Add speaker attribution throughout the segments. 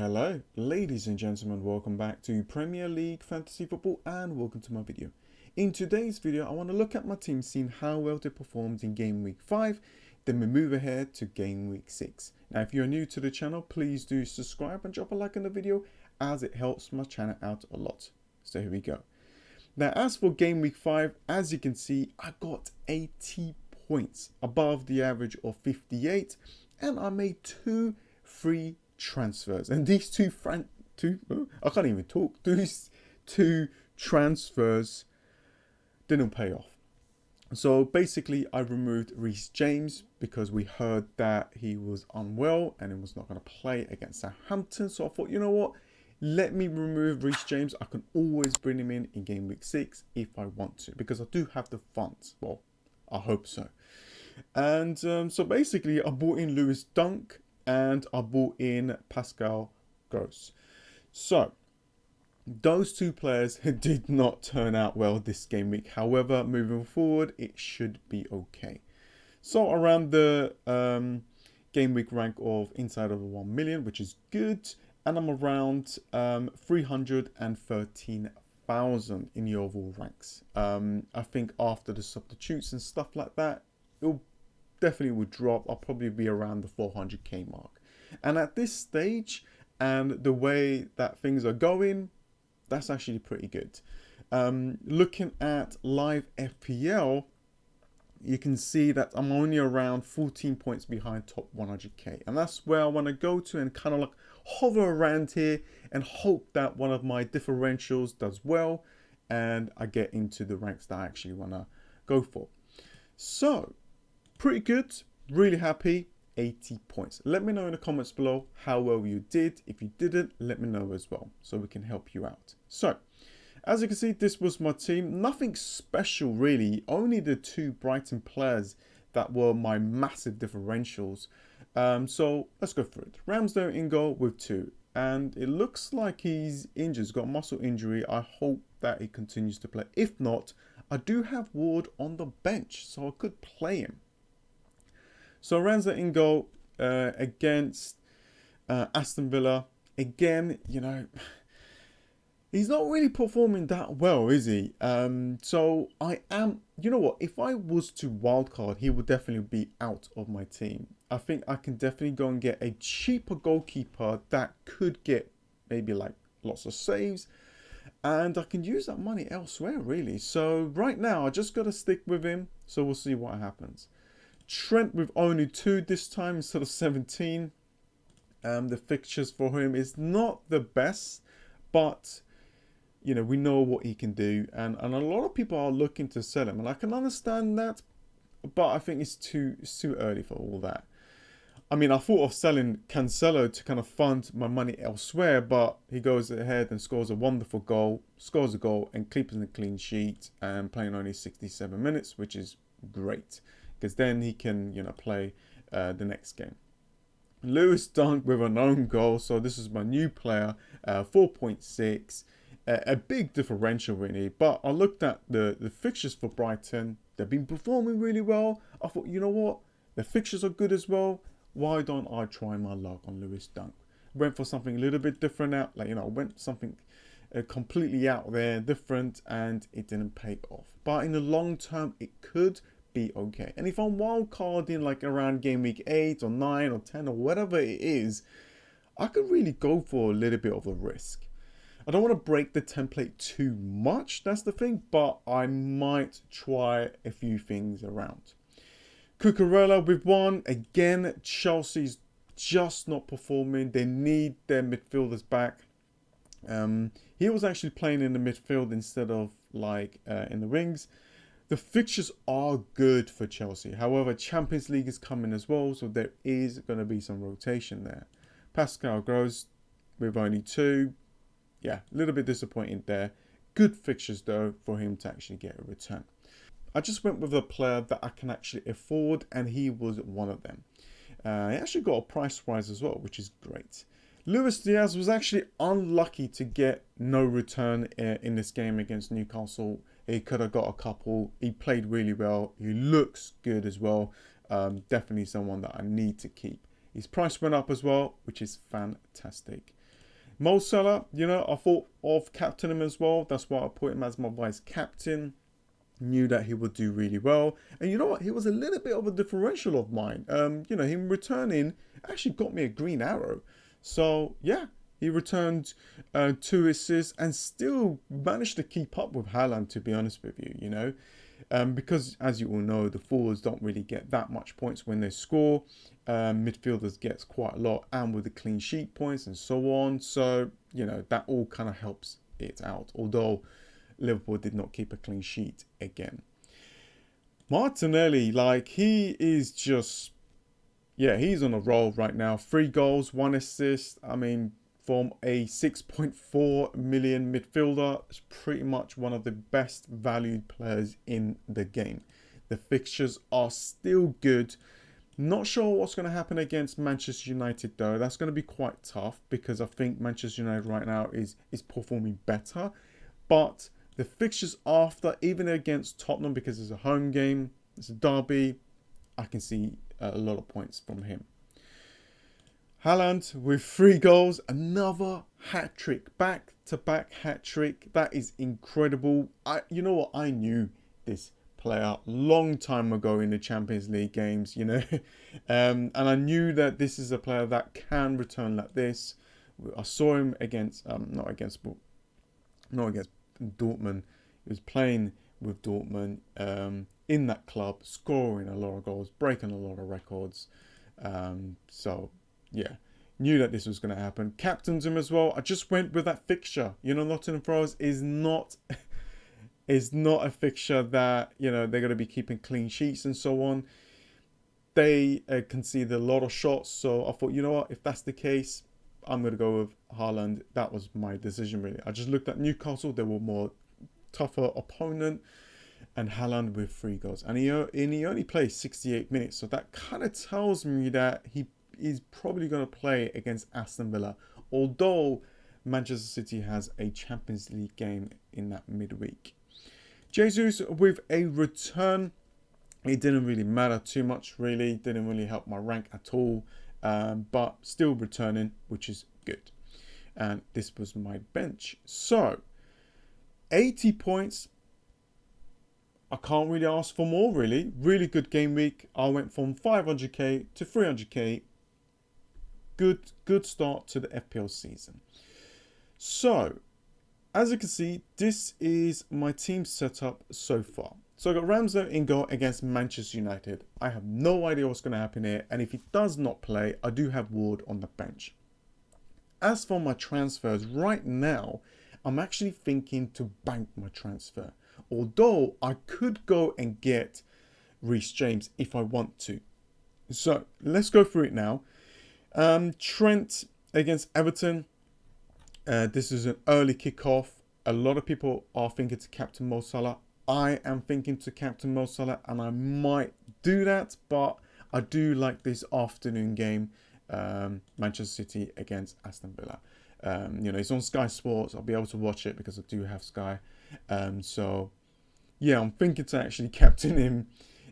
Speaker 1: Hello, ladies and gentlemen, welcome back to Premier League Fantasy Football and welcome to my video. In today's video, I want to look at my team, seeing how well they performed in Game Week 5, then we move ahead to Game Week 6. Now, if you're new to the channel, please do subscribe and drop a like on the video as it helps my channel out a lot. So here we go. Now, as for Game Week 5, as you can see, I got 80 points above the average of 58 and I made two free transfers, and these two transfers didn't pay off. So basically I removed Reece James because we heard that he was unwell and he was not going to play against Southampton. So I thought, you know what, let me remove Reece James. I can always bring him in Game Week 6 if I want to, because I do have the funds. Well, I hope so. And so basically I bought in Lewis Dunk and I bought in Pascal Gross. So those two players did not turn out well this game week. However, moving forward, it should be okay. So around the game week rank of inside of 1 million, which is good. And I'm around 313,000 in the overall ranks. I think after the substitutes and stuff like that, it'll definitely would drop. I'll probably be around the 400k mark, and at this stage and the way that things are going, that's actually pretty good. Looking at live FPL, you can see that I'm only around 14 points behind top 100k, and that's where I want to go to and kind of like hover around here and hope that one of my differentials does well and I get into the ranks that I actually want to go for. So pretty good, really happy, 80 points. Let me know in the comments below how well you did. If you didn't, let me know as well so we can help you out. So as you can see, this was my team. Nothing special really, only the two Brighton players that were my massive differentials. So let's go through it. Ramsdale in goal with 2, and it looks like he's injured, he's got a muscle injury. I hope that he continues to play. If not, I do have Ward on the bench, so I could play him. So Ramsdale in goal against Aston Villa. Again, you know, he's not really performing that well, is he? So I am, you know what, if I was to wildcard, he would definitely be out of my team. I think I can definitely go and get a cheaper goalkeeper that could get maybe like lots of saves, and I can use that money elsewhere really. So right now I just got to stick with him, so we'll see what happens. Trent with only 2 this time instead of 17. The fixtures for him is not the best, but you know, we know what he can do, and a lot of people are looking to sell him, and I can understand that, but I think it's too early for all that. I mean, I thought of selling Cancelo to kind of fund my money elsewhere, but he goes ahead and scores a wonderful goal, scores a goal and keeps in a clean sheet and playing only 67 minutes, which is great, because then he can, you know, play the next game. Lewis Dunk with an own goal, so this is my new player, 4.6, a big differential really. But I looked at the fixtures for Brighton, they've been performing really well. I thought, you know what, the fixtures are good as well, why don't I try my luck on Lewis Dunk? Went for something a little bit different out, like, you know, went something completely out there, different, and it didn't pay off. But in the long term, it could be okay. And if I'm wildcarding like around game week 8 or 9 or 10 or whatever it is, I could really go for a little bit of a risk. I don't want to break the template too much, that's the thing, but I might try a few things around. Cucurella with 1. Again, Chelsea's just not performing. They need their midfielders back. He was actually playing in the midfield instead of like in the wings. The fixtures are good for Chelsea. However, Champions League is coming as well, so there is going to be some rotation there. Pascal Gross with only 2. Yeah, a little bit disappointing there. Good fixtures though for him to actually get a return. I just went with a player that I can actually afford, and he was one of them. He actually got a price rise as well, which is great. Luis Diaz was actually unlucky to get no return in this game against Newcastle. He could have got a couple. He played really well. He looks good as well. Definitely someone that I need to keep. His price went up as well, which is fantastic. Mo Salah, I thought of captaining him as well. That's why I put him as my vice captain. Knew that he would do really well. And you know what? He was a little bit of a differential of mine. Him returning actually got me a green arrow. So, yeah, he returned 2 assists and still managed to keep up with Haaland, to be honest with you. Because as you all know, the forwards don't really get that much points when they score. Midfielders gets quite a lot, and with the clean sheet points and so on. So, that all kind of helps it out. Although Liverpool did not keep a clean sheet again. Martinelli, he is just, he's on a roll right now. 3 goals, 1 assist. I mean, from a 6.4 million midfielder, it's pretty much one of the best valued players in the game. The fixtures are still good. Not sure what's going to happen against Manchester United though. That's going to be quite tough because I think Manchester United right now is performing better. But the fixtures after, even against Tottenham, because it's a home game, it's a derby, I can see a lot of points from him. Haaland with 3 goals, another hat-trick, back-to-back hat-trick. That is incredible. You know what? I knew this player long time ago in the Champions League games, and I knew that this is a player that can return like this. I saw him against, not against Dortmund. He was playing with Dortmund in that club, scoring a lot of goals, breaking a lot of records. So, yeah, knew that this was going to happen. Captained him as well. I just went with that fixture. Nottingham Forest is not a fixture that, they're going to be keeping clean sheets and so on. They conceded a lot of shots. So I thought, you know what, if that's the case, I'm going to go with Haaland. That was my decision, really. I just looked at Newcastle. They were more tougher opponent. And Haaland with 3 goals. And he only played 68 minutes. So that kind of tells me that he is probably going to play against Aston Villa. Although Manchester City has a Champions League game in that midweek. Jesus with a return. It didn't really matter too much, really. Didn't really help my rank at all. But still returning, which is good. And this was my bench. So, 80 points. I can't really ask for more, really. Really good game week. I went from 500k to 300k. Good start to the FPL season. So, as you can see, this is my team setup so far. So I got Ramsdale in goal against Manchester United. I have no idea what's going to happen here. And if he does not play, I do have Ward on the bench. As for my transfers, right now, I'm actually thinking to bank my transfer. Although I could go and get Reece James if I want to. So let's go through it now. Trent against Everton. This is an early kickoff. A lot of people are thinking to captain Mo Salah. I am thinking to captain Mo Salah, and I might do that, but I do like this afternoon game, Manchester City against Aston Villa. It's on Sky Sports. I'll be able to watch it because I do have Sky. So, yeah, I'm thinking to actually captain him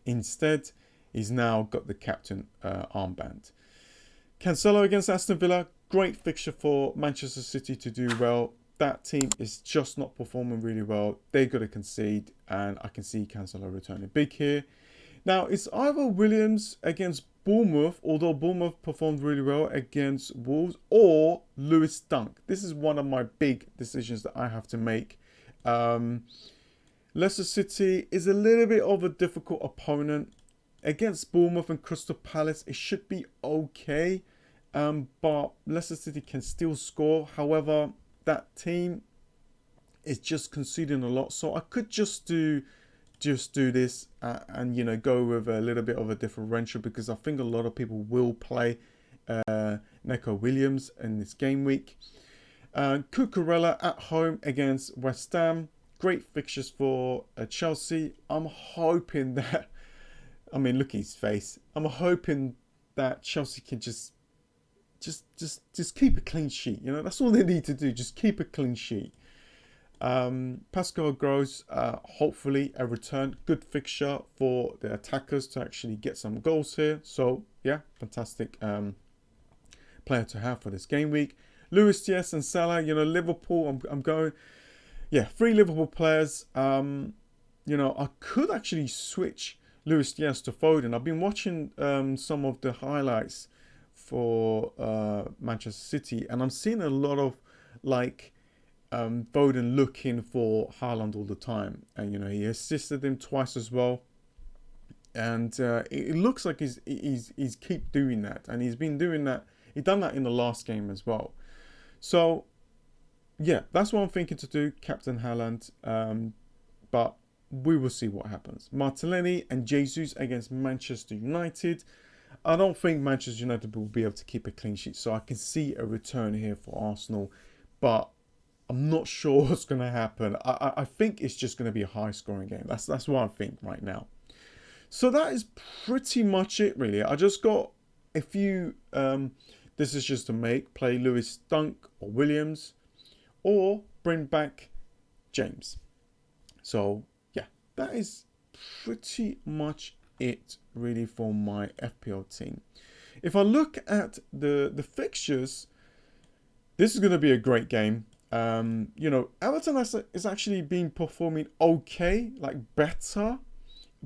Speaker 1: instead. He's now got the captain armband. Cancelo against Aston Villa. Great fixture for Manchester City to do well. That team is just not performing really well. They're going to concede, and I can see Cancelo returning big here. Now, it's either Williams against Bournemouth, although Bournemouth performed really well against Wolves, or Lewis Dunk. This is one of my big decisions that I have to make. Leicester City is a little bit of a difficult opponent. Against Bournemouth and Crystal Palace, it should be okay. But Leicester City can still score. However, that team is just conceding a lot. So I could just do this and go with a little bit of a differential, because I think a lot of people will play Neco Williams in this game week. Cucurella at home against West Ham. Great fixtures for Chelsea. I'm hoping that, look at his face. I'm hoping that Chelsea can just keep a clean sheet. That's all they need to do. Just keep a clean sheet. Pascal Gross, hopefully a return. Good fixture for the attackers to actually get some goals here. So, yeah, fantastic player to have for this game week. Luis Diaz and Salah, you know, Liverpool, I'm going, yeah, 3 Liverpool players. You know, I could actually switch Luis Diaz to Foden. I've been watching some of the highlights for Manchester City, and I'm seeing a lot of like Foden looking for Haaland all the time, and you know he assisted him twice as well, and it looks like he's keep doing that, and he's been doing that. He done that in the last game as well. So yeah, that's what I'm thinking to do, Captain Haaland. But we will see what happens. Martinelli and Jesus against Manchester United. I don't think Manchester United will be able to keep a clean sheet, so I can see a return here for Arsenal, but I'm not sure what's going to happen. I think it's just going to be a high-scoring game. That's what I think right now. So that is pretty much it, really. I just got a few decisions to make. Play Lewis Dunk or Williams, or bring back James. So yeah, that is pretty much it really for my FPL team. If I look at the fixtures, this is going to be a great game. You know, Everton is actually been performing okay, like better,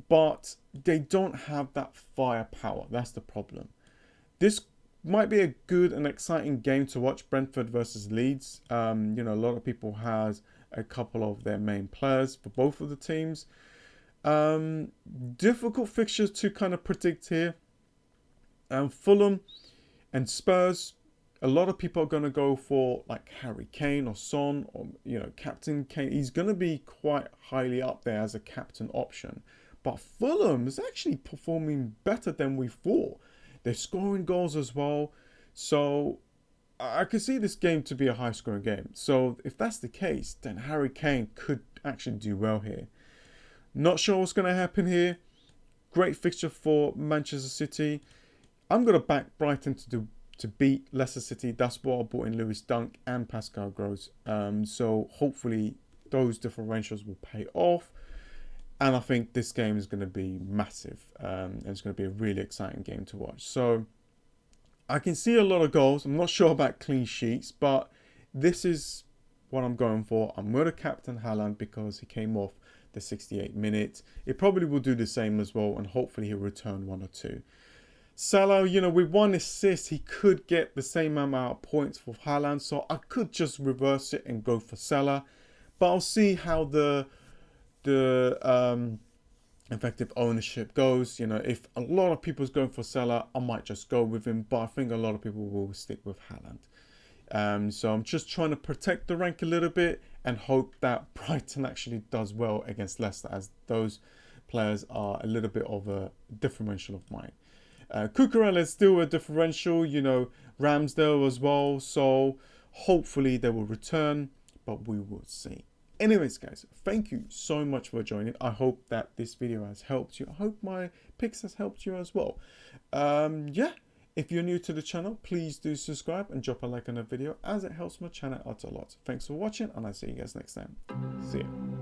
Speaker 1: but they don't have that firepower. That's the problem. This might be a good and exciting game to watch. Brentford versus Leeds. You know, a lot of people has a couple of their main players for both of the teams. Difficult fixtures to kind of predict here. Fulham and Spurs. A lot of people are going to go for like Harry Kane or Son, or you know, Captain Kane. He's going to be quite highly up there as a captain option. But Fulham is actually performing better than we thought. They're scoring goals as well. So I could see this game to be a high-scoring game. So if that's the case, then Harry Kane could actually do well here. Not sure what's going to happen here. Great fixture for Manchester City. I'm going to back Brighton to beat Leicester City. That's what I bought in Lewis Dunk and Pascal Gross. So hopefully those differentials will pay off. And I think this game is going to be massive. And it's going to be a really exciting game to watch. So I can see a lot of goals. I'm not sure about clean sheets, but this is what I'm going for. I'm going to captain Haaland because he came off the 68 minutes. It probably will do the same as well, and hopefully he'll return 1 or 2. Salah, you know, with 1 assist, he could get the same amount of points for Haaland, so I could just reverse it and go for Salah. But I'll see how the effective ownership goes. You know, if a lot of people's going for Salah, I might just go with him, but I think a lot of people will stick with Haaland. So I'm just trying to protect the rank a little bit and hope that Brighton actually does well against Leicester, as those players are a little bit of a differential of mine. Cucurella is still a differential, you know, Ramsdale as well, so hopefully they will return, but we will see. Anyways, guys, thank you so much for joining. I hope that this video has helped you. I hope my picks has helped you as well. Yeah, if you're new to the channel, please do subscribe and drop a like on the video, as it helps my channel out a lot. Thanks for watching, and I'll see you guys next time. See ya.